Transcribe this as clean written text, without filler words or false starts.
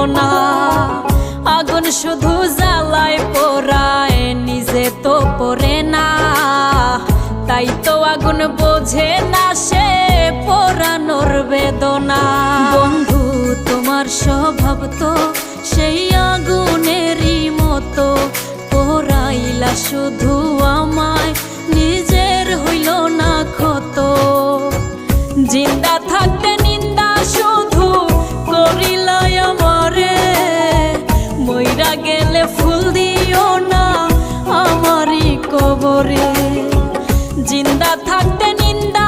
বেদনা। আগুন শুধু জ্বালায় পোড়ায়, নিজে তো পড়ে না, তাই তো আগুন বোঝে না সে পোড়ানোর বেদনা। বন্ধু তোমার স্বভাব তো সেই আগুনেরই মতো, পোড়াইলা শুধু আমায়, নিজের হইল না ক্ষত। জিন্দা থাকতে নিন্দা শুধু করিলাই আমারে, মইরা গেলে ফুল দিও না আমারই কবরে। জিন্দা থাকতে নিন্দা